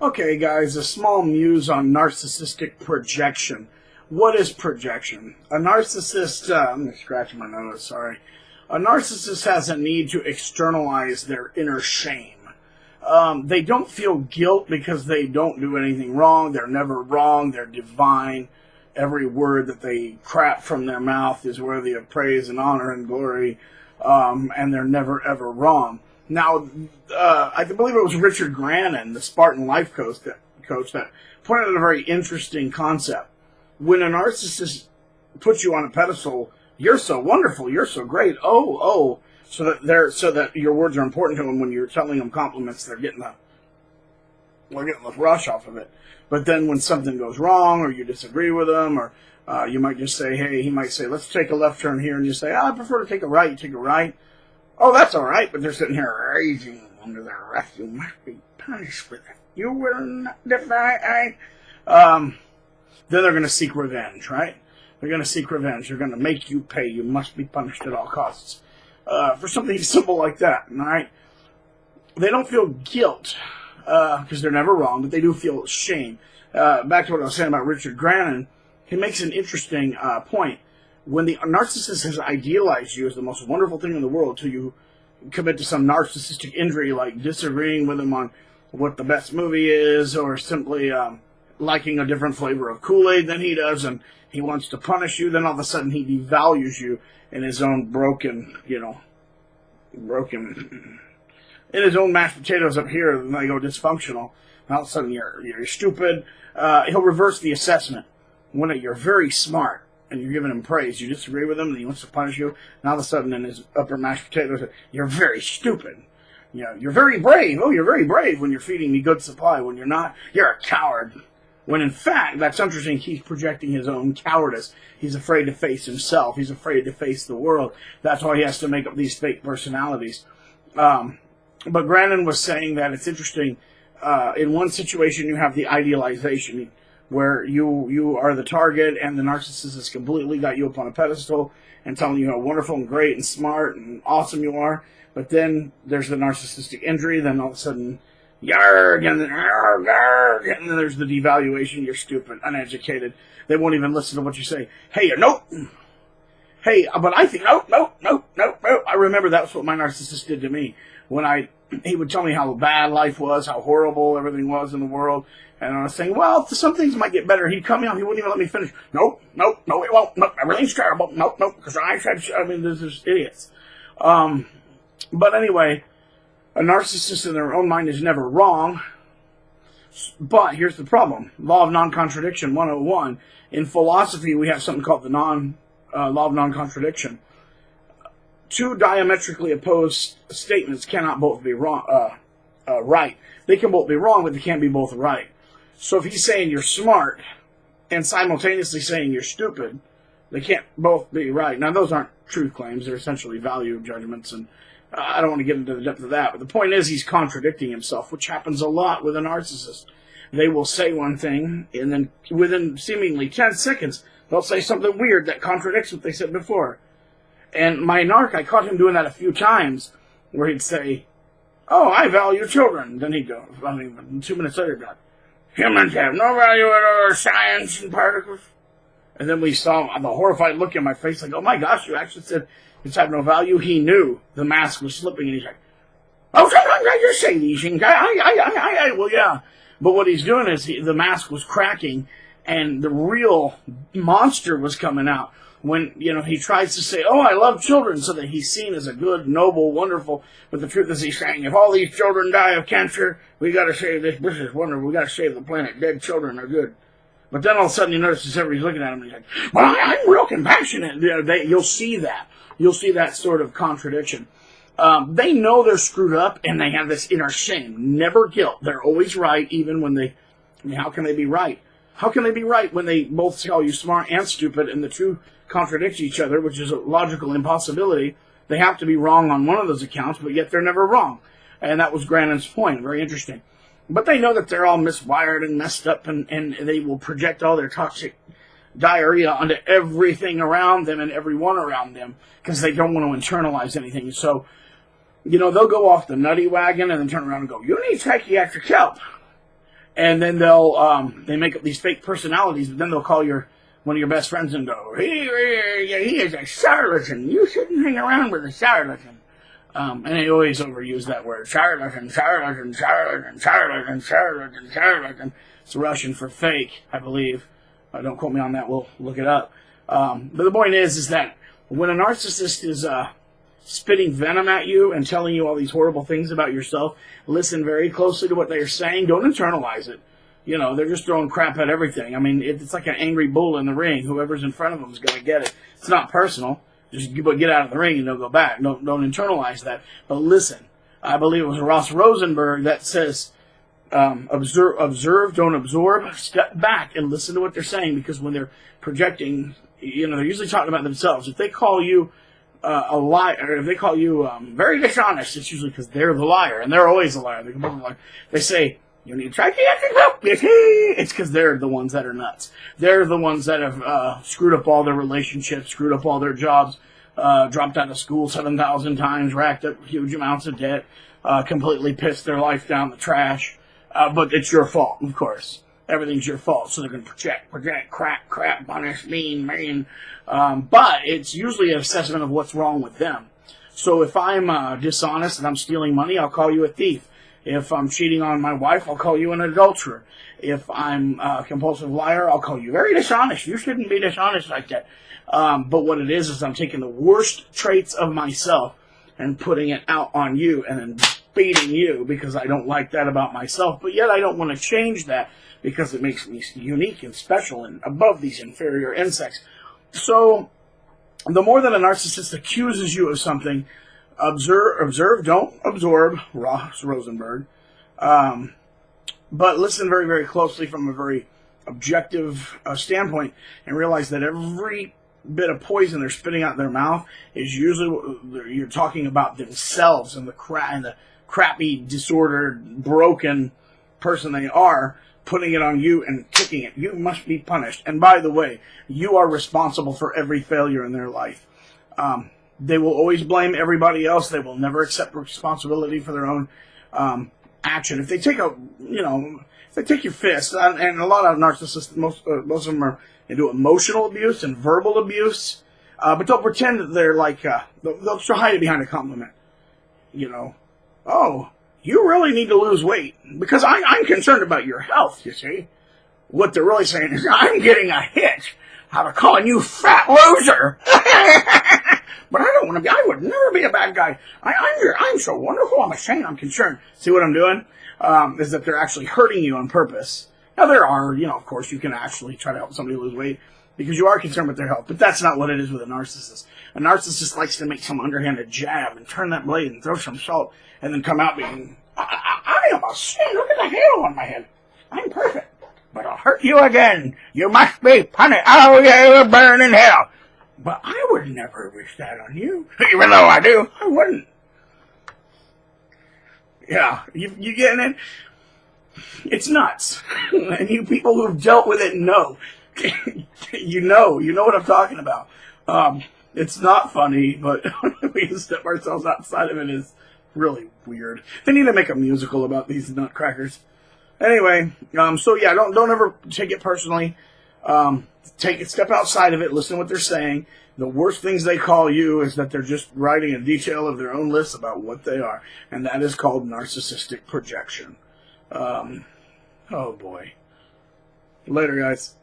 Okay, guys, a small muse on narcissistic projection. What is projection? A narcissist, I'm scratching my nose, sorry. A narcissist has a need to externalize their inner shame. They don't feel guilt because they don't do anything wrong. They're never wrong. They're divine. Every word that they crap from their mouth is worthy of praise and honor and glory, and they're never, ever wrong. Now, I believe it was Richard Grannon, the Spartan life coach, that pointed out a very interesting concept. When a narcissist puts you on a pedestal, you're so wonderful, you're so great, so that your words are important to them. When you're telling them compliments, they're getting the rush off of it. But then when something goes wrong, or you disagree with them, or you might just say, hey, he might say, let's take a left turn here, and you say, I prefer to take a right. You take a right. Oh, that's all right, but they're sitting here raging under their breath. You must be punished with it. You will not defy. Then they're going to seek revenge, right? They're going to seek revenge. They're going to make you pay. You must be punished at all costs. For something simple like that, all right? They don't feel guilt because they're never wrong, but they do feel shame. Back to what I was saying about Richard Grannon, he makes an interesting point. When the narcissist has idealized you as the most wonderful thing in the world till you commit to some narcissistic injury like disagreeing with him on what the best movie is, or simply liking a different flavor of Kool-Aid than he does, and he wants to punish you, then all of a sudden he devalues you in his own broken, in his own mashed potatoes up here, and they go dysfunctional. And all of a sudden you're stupid. He'll reverse the assessment. When you're very smart, and you're giving him praise, you disagree with him, and he wants to punish you, and all of a sudden in his upper mashed potatoes, you're very stupid. You're very brave. Oh, you're very brave when you're feeding me good supply. When you're not, you're a coward. When in fact, that's interesting, he's projecting his own cowardice. He's afraid to face himself. He's afraid to face the world. That's why he has to make up these fake personalities. But Grannon was saying that it's interesting. In one situation, you have the idealization, where you are the target, and the narcissist has completely got you up on a pedestal and telling you how wonderful and great and smart and awesome you are. But then there's the narcissistic injury, then all of a sudden, yarg, and then arg, arg, and then there's the devaluation. You're stupid, uneducated. They won't even listen to what you say. Hey, nope. Hey, but I think, nope. I remember that's what my narcissist did to me. He would tell me how bad life was, how horrible everything was in the world. And I was saying, well, some things might get better. He'd come out, he wouldn't even let me finish. No, it won't. Nope, everything's terrible. Nope, because I said, there's just idiots. But anyway, a narcissist in their own mind is never wrong. But here's the problem. Law of non-contradiction 101. In philosophy, we have something called the law of non-contradiction. Two diametrically opposed statements cannot both be wrong, right. They can both be wrong, but they can't be both right. So if he's saying you're smart and simultaneously saying you're stupid, they can't both be right. Now, those aren't truth claims. They're essentially value judgments, and I don't want to get into the depth of that. But the point is, he's contradicting himself, which happens a lot with a narcissist. They will say one thing, and then within seemingly 10 seconds, they'll say something weird that contradicts what they said before. And my narc, I caught him doing that a few times, where he'd say, oh, I value children. Then he'd go, 2 minutes later, he'd be like, humans have no value at all, science and particles. And then we saw the horrified look in my face, like, oh my gosh, you actually said it's have no value. He knew the mask was slipping, and he's like, oh, I just say these things. Well, yeah. But what he's doing is the mask was cracking, and the real monster was coming out. When, he tries to say, oh, I love children, so that he's seen as a good, noble, wonderful, but the truth is he's saying, if all these children die of cancer, we gotta save this is wonderful, we gotta save the planet, dead children are good. But then all of a sudden he notices everybody's looking at him, and he's like, well, I'm real compassionate. You'll see that. You'll see that sort of contradiction. They know they're screwed up, and they have this inner shame, never guilt. They're always right, even when how can they be right? How can they be right when they both call you smart and stupid, and the two contradict each other, which is a logical impossibility? They have to be wrong on one of those accounts, but yet they're never wrong. And that was Grannon's point. Very interesting. But they know that they're all miswired and messed up, and they will project all their toxic diarrhea onto everything around them and everyone around them, because they don't want to internalize anything. So, they'll go off the nutty wagon and then turn around and go, you need psychiatric help. And then they'll they make up these fake personalities, but then they'll call one of your best friends and go, he is a charlatan. You shouldn't hang around with a charlatan. And they always overuse that word, charlatan, charlatan, charlatan, charlatan, charlatan, charlatan. It's Russian for fake, I believe. Don't quote me on that. We'll look it up. But the point is that when a narcissist is spitting venom at you and telling you all these horrible things about yourself, listen very closely to what they're saying. Don't internalize it. You know, they're just throwing crap at everything. I mean, it's like an angry bull in the ring. Whoever's in front of them is going to get it. It's not personal. Just get out of the ring and they'll go back. Don't internalize that. But listen, I believe it was Ross Rosenberg that says, observe, don't absorb. Step back and listen to what they're saying, because when they're projecting, you know, they're usually talking about themselves. If they call you a liar, or if they call you very dishonest, it's usually because they're the liar, and they're always the liar. They say, you need psychiatric help. It's because they're the ones that are nuts. They're the ones that have screwed up all their relationships, screwed up all their jobs, dropped out of school 7,000 times, racked up huge amounts of debt, completely pissed their life down the trash. But it's your fault, of course. Everything's your fault. So they're going to project, crap, punish, mean. But it's usually an assessment of what's wrong with them. So if I'm dishonest and I'm stealing money, I'll call you a thief. If I'm cheating on my wife, I'll call you an adulterer. If I'm a compulsive liar, I'll call you very dishonest. You shouldn't be dishonest like that. But what it is I'm taking the worst traits of myself and putting it out on you and then beating you because I don't like that about myself. But yet I don't want to change that because it makes me unique and special and above these inferior insects. So the more that a narcissist accuses you of something, observe, don't absorb, Ross Rosenberg. But listen very, very closely from a very objective standpoint and realize that every bit of poison they're spitting out their mouth is usually you're talking about themselves and the crappy, disordered, broken person they are, putting it on you and kicking it. You must be punished. And by the way, you are responsible for every failure in their life. They will always blame everybody else. They will never accept responsibility for their own action. If they take if they take your fist, and a lot of narcissists, most of them are into emotional abuse and verbal abuse, but they'll pretend that they're like they'll hide it behind a compliment. You know, oh, you really need to lose weight because I'm concerned about your health. You see, what they're really saying is I'm getting a hit out of calling you fat loser. But I don't want to be. I would never be a bad guy. I'm so wonderful. I'm ashamed. I'm concerned. See what I'm doing? Is that they're actually hurting you on purpose. Now there are, of course, you can actually try to help somebody lose weight because you are concerned with their health. But that's not what it is with a narcissist. A narcissist likes to make some underhanded jab and turn that blade and throw some salt and then come out being, I am a saint. Look at the halo on my head. I'm perfect. But I'll hurt you again. You must be punished. Oh, yeah, you'll burn in hell. But I would never wish that on you. Even though I do, I wouldn't. Yeah, you getting it? It's nuts. And you people who've dealt with it know. You know what I'm talking about. It's not funny, but we can step ourselves outside of it is really weird. They need to make a musical about these nutcrackers. Anyway, so yeah, don't ever take it personally. Step outside of it, listen to what they're saying. The worst things they call you is that they're just writing a detail of their own list about what they are. And that is called narcissistic projection. Oh boy. Later, guys.